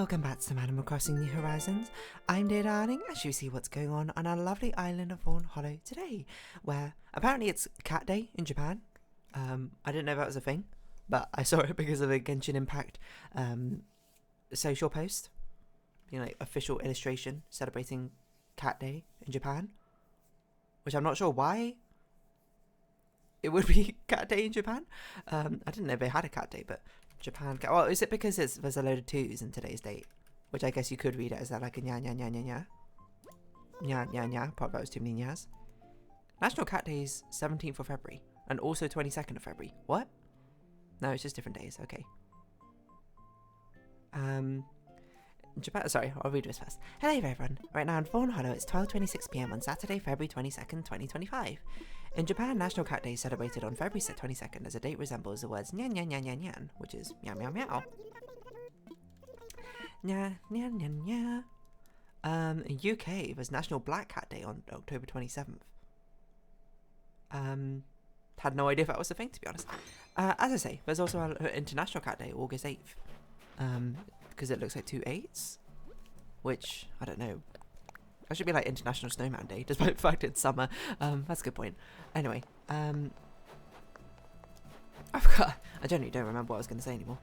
Welcome back to some Animal Crossing New Horizons. I'm Dodecahedron, as you see what's going on our lovely island of Fawnhallow today, where apparently it's Cat Day in Japan. I didn't know that was a thing, but I saw it because of a Genshin Impact social post, you know, like official illustration celebrating Cat Day in Japan, which I'm not sure why it would be Cat Day in Japan. I didn't know they had a Cat Day, but Japan. Well, is it because there's a load of twos in today's date? Which I guess you could read it as that like a nya nya nya nya nya. Nya nya nya. Probably that was too many nyas. National Cat Day is 17th of February. And also 22nd of February. What? No, it's just different days. Okay. Japan. Sorry, I'll read this first. Hello everyone. Right now in Fawnhallow, it's 12:26 p.m. on Saturday, February 22nd, 2025. In Japan, National Cat Day is celebrated on February 22nd as a date resembles the words nyan nyan nyan nyan nyan, which is meow meow meow. Nyan nyan nyan nyan. In UK, there's National Black Cat Day on October 27th. Had no idea if that was a thing, to be honest. As I say, there's also an International Cat Day, August 8th. Because it looks like 2 8s, which, I don't know. That should be like International Snowman Day, despite the fact it's summer. That's a good point. Anyway, I forgot. I genuinely don't remember what I was going to say anymore.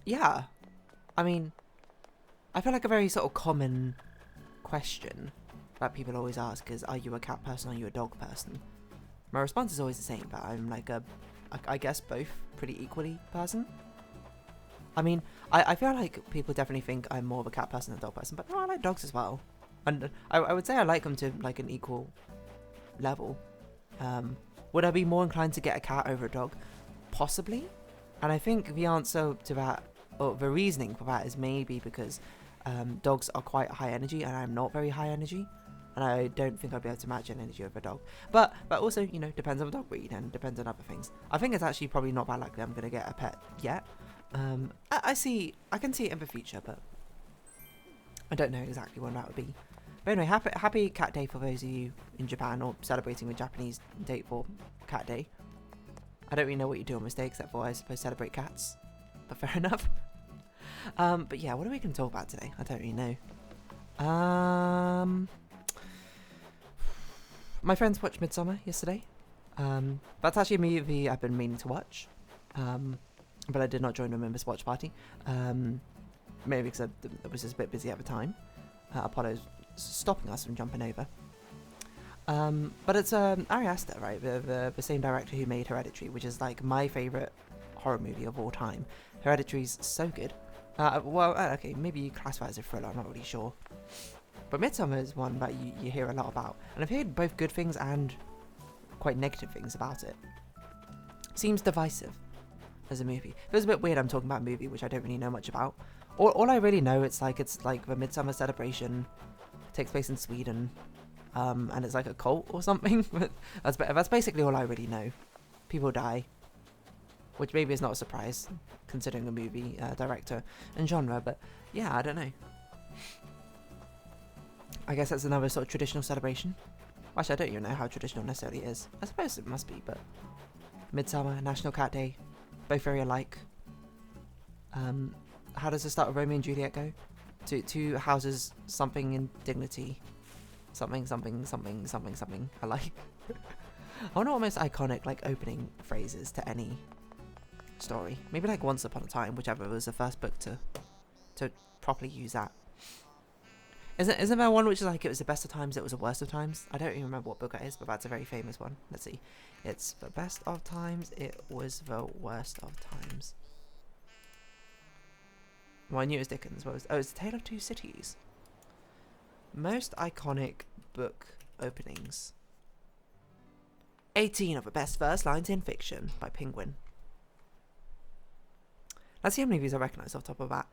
Yeah. I mean, I feel like a very sort of common question that people always ask is, are you a cat person, are you a dog person? My response is always the same, but I'm like I guess both pretty equally person. I mean, I feel like people definitely think I'm more of a cat person than a dog person, but no, I like dogs as well. And I would say I like them to like an equal level. Would I be more inclined to get a cat over a dog? Possibly. And I think the answer to that, or the reasoning for that, is maybe because dogs are quite high energy and I'm not very high energy. And I don't think I'd be able to match an energy of a dog. But also, you know, depends on the dog breed and depends on other things. I think it's actually probably not that likely I'm going to get a pet yet. I can see it in the future, but I don't know exactly when that would be. But anyway, happy Cat Day for those of you in Japan or celebrating the Japanese date for Cat Day. I don't really know what you do on this day except for, I suppose, celebrate cats. But fair enough. But yeah, what are we going to talk about today? I don't really know. My friends watched Midsummer yesterday. That's actually a movie I've been meaning to watch. But I did not join them in this watch party. Maybe because I was just a bit busy at the time. Apollo's stopping us from jumping over. But it's Ari Aster, right? The same director who made Hereditary, which is like my favourite horror movie of all time. Hereditary's so good. Okay, maybe you classify it as a thriller, I'm not really sure. But Midsummer is one that you hear a lot about. And I've heard both good things and quite negative things about it. Seems divisive as a movie. It was a bit weird I'm talking about a movie which I don't really know much about. All I really know, it's like the Midsummer celebration. Takes place in Sweden. And it's like a cult or something. That's basically all I really know. People die. Which maybe is not a surprise, considering a movie director and genre. But yeah, I don't know. I guess that's another sort of traditional celebration. Actually, I don't even know how traditional necessarily is. I suppose it must be, but Midsummer, National Cat Day, both very alike. How does the start of Romeo and Juliet go? Two houses, something in dignity. Something, something, something, something, something. I like. I wonder what most iconic like opening phrases to any story. Maybe like Once Upon a Time, whichever was the first book to properly use that. Isn't there one which is like it was the best of times, it was the worst of times? I don't even remember what book that is, but that's a very famous one. Let's see. It's the best of times, it was the worst of times. Well, I knew it was Dickens. It's The Tale of Two Cities. Most iconic book openings. 18 of the best first lines in fiction by Penguin. Let's see how many of these I recognise off the top of that.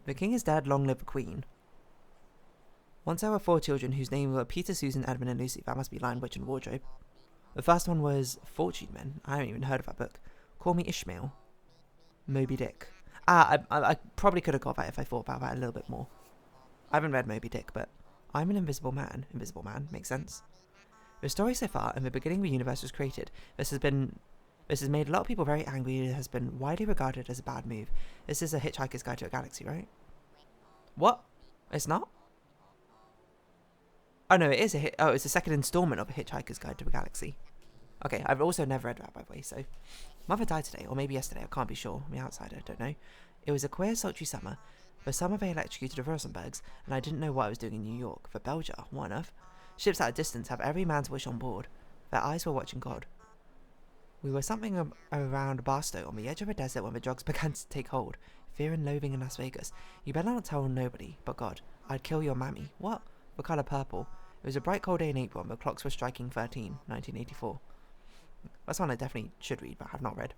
The king is dead, long live the queen. Once there were 4 children whose names were Peter, Susan, Edmund and Lucy. That must be Lion, Witch and Wardrobe. The first one was Fortune Men. I haven't even heard of that book. Call Me Ishmael. Moby Dick. I probably could have got that if I thought about that a little bit more. I haven't read Moby Dick, but I'm an invisible man. Invisible Man, makes sense. The story so far, in the beginning the universe was created. This has been This has made a lot of people very angry and has been widely regarded as a bad move. This is a Hitchhiker's Guide to a Galaxy, right? What? It's not? Oh no, it is it's the second installment of A Hitchhiker's Guide to a Galaxy. Okay, I've also never read that, by the way, so... Mother died today, or maybe yesterday, I can't be sure. I'm the outsider, don't know. It was a queer, sultry summer. The summer they electrocuted the Rosenbergs, and I didn't know what I was doing in New York. For Belgium, what on earth? Ships at a distance have every man's wish on board. Their eyes were watching God. We were something around Barstow, on the edge of a desert when the drugs began to take hold. Fear and loathing in Las Vegas. You better not tell nobody, but God. I'd kill your mammy. What? The colour purple. It was a bright cold day in April and the clocks were striking 13, 1984. That's one I definitely should read, but I have not read.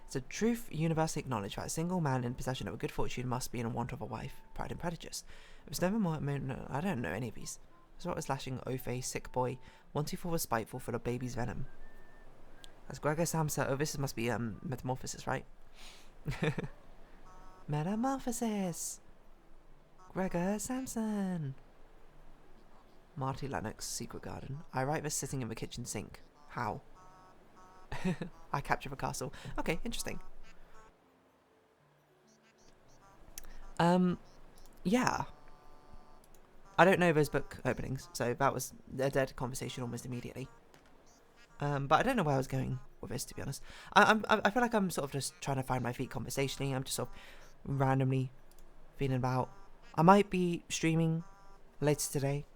It's a truth universally acknowledged that a single man in possession of a good fortune must be in want of a wife. Pride and Prejudice. It was never more... No, I don't know any of these. So what was lashing, O-face, sick boy, 124 was spiteful, full of baby's venom. As Gregor Samsa... Oh, this must be Metamorphosis, right? Metamorphosis! Gregor Samson! Marty Lennox, Secret Garden. I write this sitting in the kitchen sink. How? I capture the castle. Okay, interesting. Yeah. I don't know those book openings, so that was a dead conversation almost immediately. But I don't know where I was going with this, to be honest. I feel like I'm sort of just trying to find my feet conversationally. I'm just sort of randomly feeling about. I might be streaming later today,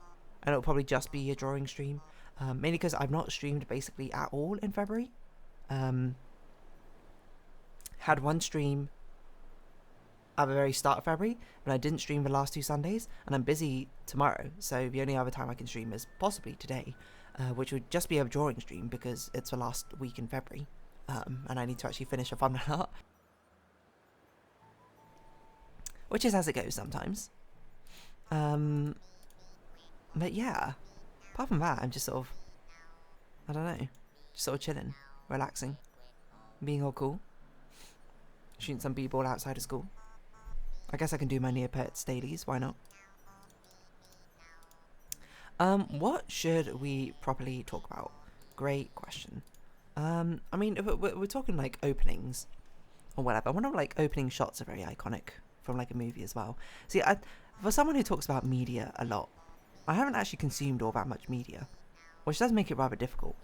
and it'll probably just be a drawing stream. Mainly because I've not streamed basically at all in February. Had one stream at the very start of February, but I didn't stream the last 2 Sundays, and I'm busy tomorrow, so the only other time I can stream is possibly today, which would just be a drawing stream because it's the last week in February, and I need to actually finish a thumbnail art, which is as it goes sometimes. But yeah, apart from that, I'm just sort of, I don't know, just sort of chilling, relaxing, being all cool, shooting some b-ball outside of school. I guess I can do my Neopets dailies, why not? What should we properly talk about? Great question. I mean, if we're talking like openings or whatever. One of like opening shots are very iconic from like a movie as well. See, for someone who talks about media a lot, I haven't actually consumed all that much media, which does make it rather difficult,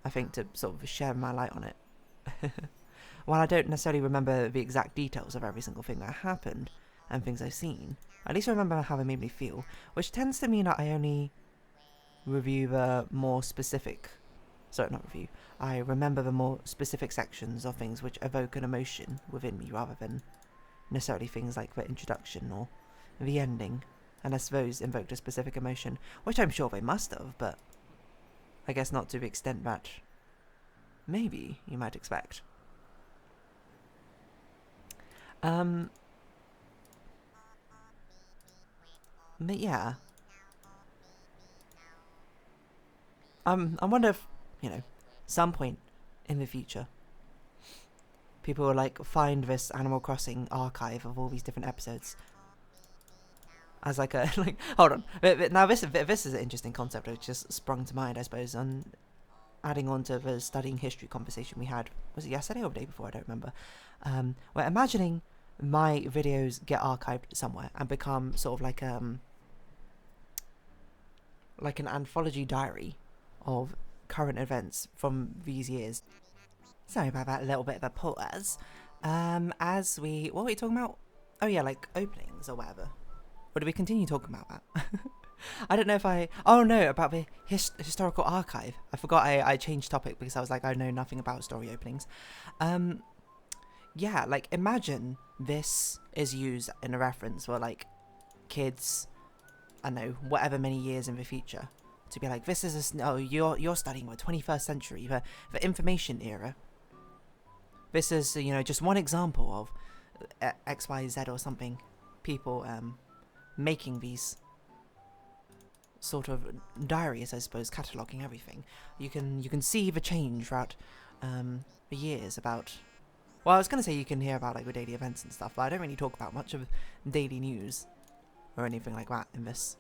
I think, to sort of share my light on it. While I don't necessarily remember the exact details of every single thing that happened and things I've seen, at least I remember how they made me feel, which tends to mean that I only review the more specific... Sorry, not review. I remember the more specific sections of things which evoke an emotion within me rather than necessarily things like the introduction or the ending, unless those invoked a specific emotion, which I'm sure they must have, but I guess not to the extent that maybe you might expect. But yeah. I wonder if, you know, some point in the future, people will like find this Animal Crossing archive of all these different episodes as like a like. Hold on. Now this is an interesting concept which just sprung to mind, I suppose, and adding on to the studying history conversation we had. Was it yesterday or the day before? I don't remember. We're imagining my videos get archived somewhere and become sort of like an anthology diary of current events from these years. Sorry about that little bit of a pause. What were we talking about? Oh yeah, like openings or whatever. Or do we continue talking about that? I don't know if oh no, about the historical archive. I forgot I changed topic because I was like, I know nothing about story openings. Yeah, like imagine this is used in a reference for like kids, I don't know, whatever many years in the future, to be like, this is you're studying the 21st century, the information era. This is, you know, just one example of X, Y, Z or something. People making these sort of diaries, I suppose, cataloguing everything. You can see the change throughout the years about. Well, I was gonna say you can hear about like the daily events and stuff, but I don't really talk about much of daily news or anything like that in this.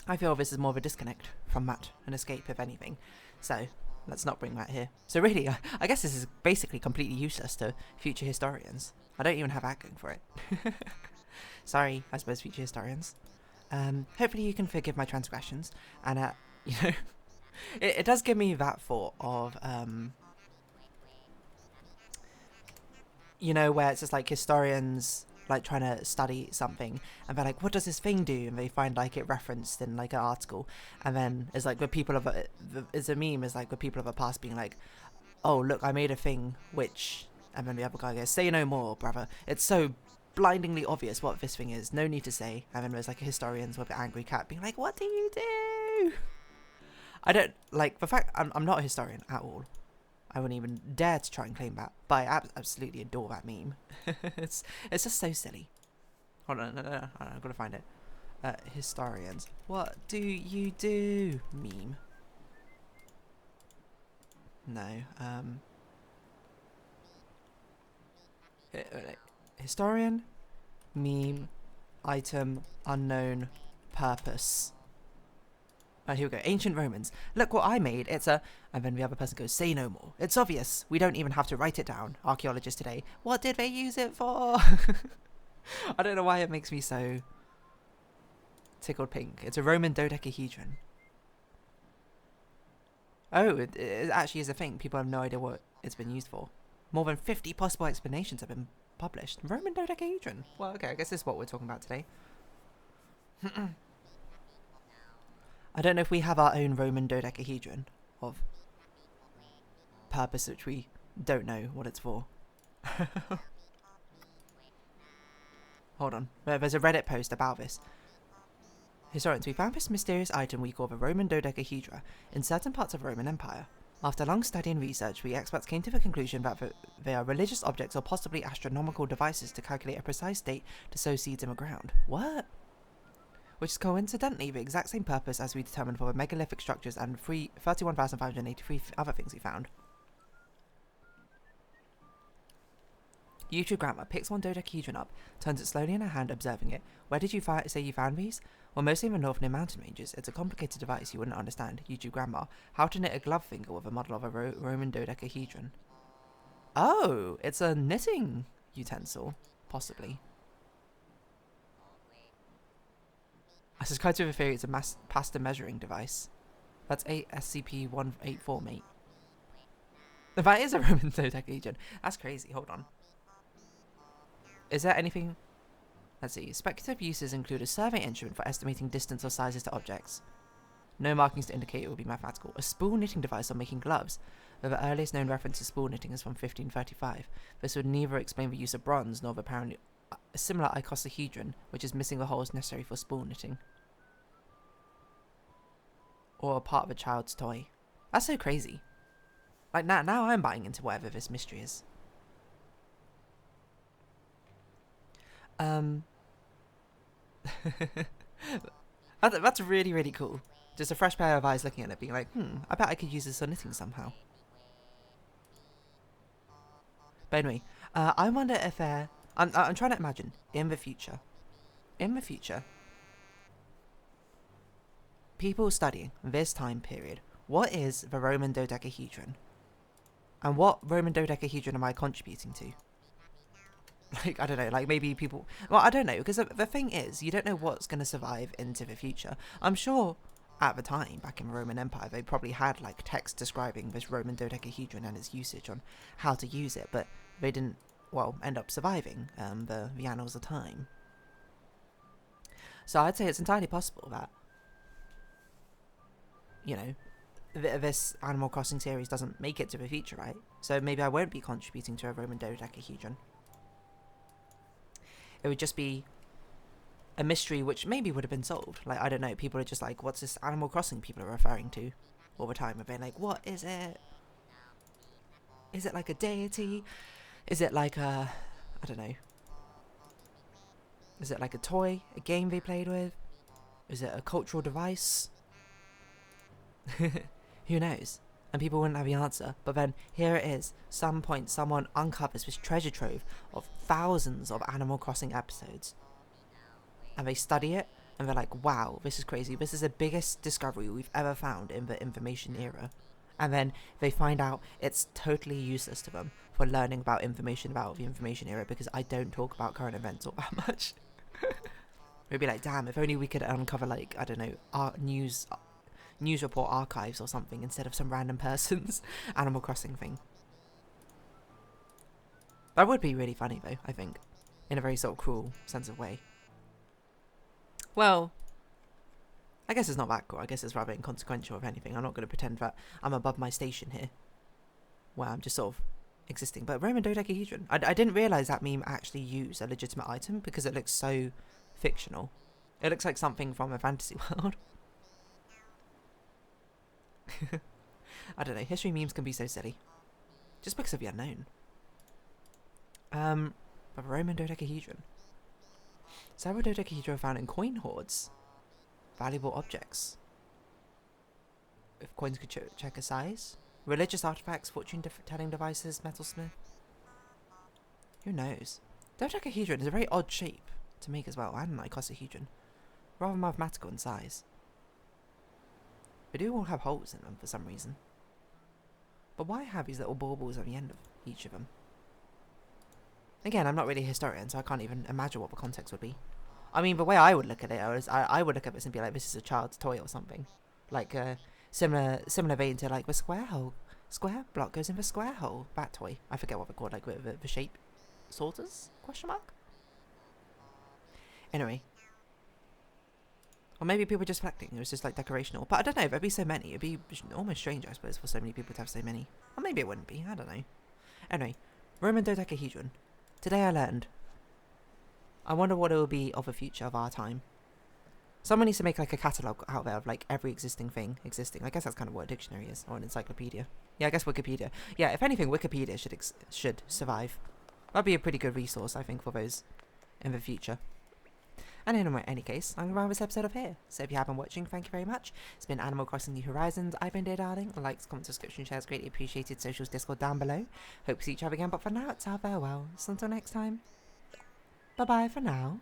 I feel this is more of a disconnect from that, an escape if anything. So, let's not bring that here. So really, I guess this is basically completely useless to future historians. I don't even have that going for it. Sorry, I suppose, future historians. Hopefully you can forgive my transgressions, and you know, it does give me that thought of you know, where it's just like historians like trying to study something and they're like, what does this thing do? And they find like it referenced in like an article, and then it's like the people of it's a meme is like the people of the past being like, oh look, I made a thing which, and then the other guy goes, say no more, brother, it's so blindingly obvious what this thing is, no need to say. And then there's like historians with an angry cat being like, what do you do? I don't like the fact I'm not a historian at all. I wouldn't even dare to try and claim that, but I absolutely adore that meme. it's just so silly. Hold on, no, I've got to find it. Historians, what do you do? Meme. No. Historian, meme, item, unknown, purpose. Oh, here we go. Ancient Romans. Look what I made. It's a... And then the other person goes, say no more. It's obvious. We don't even have to write it down. Archaeologists today. What did they use it for? I don't know why it makes me so tickled pink. It's a Roman dodecahedron. Oh, it actually is a thing. People have no idea what it's been used for. More than 50 possible explanations have been published. Roman dodecahedron. Well, okay, I guess this is what we're talking about today. I don't know if we have our own Roman dodecahedron of purpose which we don't know what it's for. Hold on. There's a Reddit post about this. Historians, we found this mysterious item we call the Roman dodecahedra in certain parts of the Roman Empire. After long study and research, we experts came to the conclusion that they are religious objects or possibly astronomical devices to calculate a precise date to sow seeds in the ground. What? Which is coincidentally the exact same purpose as we determined for the megalithic structures and 31,583 other things we found. YouTube grandma picks one dodecahedron up, turns it slowly in her hand, observing it. Where did you say you found these? Well, mostly in the north near mountain ranges. It's a complicated device you wouldn't understand. YouTube grandma. How to knit a glove finger with a model of a Roman dodecahedron. Oh, it's a knitting utensil, possibly. I subscribe to the theory it's a pasta measuring device. That's 8 SCP-184, mate. That is a Roman dodecahedron. That's crazy. Hold on. Is there anything... Let's see. Speculative uses include a survey instrument for estimating distance or sizes to objects. No markings to indicate it would be mathematical. A spool knitting device for making gloves. Though the earliest known reference to spool knitting is from 1535. This would neither explain the use of bronze nor the apparently a similar icosahedron, which is missing the holes necessary for spool knitting. Or a part of a child's toy. That's so crazy. Like, now I'm buying into whatever this mystery is. That's really, really cool. Just a fresh pair of eyes looking at it, being like, I bet I could use this for knitting somehow. But anyway, I wonder if I'm trying to imagine, in the future, people studying this time period, what is the Roman dodecahedron? And what Roman dodecahedron am I contributing to? Like, I don't know, like maybe people... Well, I don't know, because the thing is, you don't know what's going to survive into the future. I'm sure at the time, back in the Roman Empire, they probably had like text describing this Roman dodecahedron and its usage on how to use it, but they didn't, well, end up surviving the annals of time. So I'd say it's entirely possible that, you know, this Animal Crossing series doesn't make it to the future, right? So maybe I won't be contributing to a Roman dodecahedron. It would just be a mystery which maybe would have been solved. Like, I don't know, people are just like, what's this Animal Crossing people are referring to all the time? And they're like, what is it? Is it like a deity? Is it like a, I don't know. Is it like a toy? A game they played with? Is it a cultural device? Who knows? And people wouldn't have the answer. But then, here it is. Some point, someone uncovers this treasure trove of thousands of Animal Crossing episodes. And they study it, and they're like, wow, this is crazy. This is the biggest discovery we've ever found in the information era. And then they find out it's totally useless to them for learning about information about the information era because I don't talk about current events all that much. We'd be like, damn, if only we could uncover, like, I don't know, news report archives or something instead of some random person's Animal Crossing thing. That would be really funny, though, I think. In a very sort of cruel sense of way. Well, I guess it's not that cool. I guess it's rather inconsequential, if anything. I'm not going to pretend that I'm above my station here. Where I'm just sort of existing. But Roman Dodecahedron. I didn't realise that meme actually used a legitimate item because it looks so fictional. It looks like something from a fantasy world. I don't know. History memes can be so silly. Just because of the unknown. But Roman Dodecahedron. Several dodecahedra are found in coin hoards. Valuable objects. If coins could check a size. Religious artifacts, fortune-telling devices, metalsmith. Who knows? Dodecahedron is a very odd shape to make as well, and an icosahedron. Rather mathematical in size. They do all have holes in them for some reason. But why have these little baubles at the end of each of them? Again, I'm not really a historian, so I can't even imagine what the context would be. I mean, the way I would look at it is I would look at this and be like, this is a child's toy or something. Like, similar vein to, like, the square hole. Square block goes in the square hole. That toy. I forget what they're called, like, the shape sorters? Question mark? Anyway. Or maybe people were just collecting. It was just, like, decorational. But I don't know, there'd be so many. It'd be almost strange, I suppose, for so many people to have so many. Or maybe it wouldn't be. I don't know. Anyway. Roman Dodecahedron. Today I learned. I wonder what it will be of the future of our time. Someone needs to make like a catalogue out there of like every existing thing existing. I guess that's kind of what a dictionary is, or an encyclopedia. Yeah, I guess Wikipedia. Yeah, if anything, Wikipedia should survive. That'd be a pretty good resource, I think, for those in the future. And in any case, I'm going to round this episode off here. So if you have been watching, thank you very much. It's been Animal Crossing New Horizons. I've been Dear Darling. Likes, comments, subscription, shares, greatly appreciated. Socials, Discord down below. Hope to see each other again, but for now, it's our farewell. So until next time. Bye-bye for now.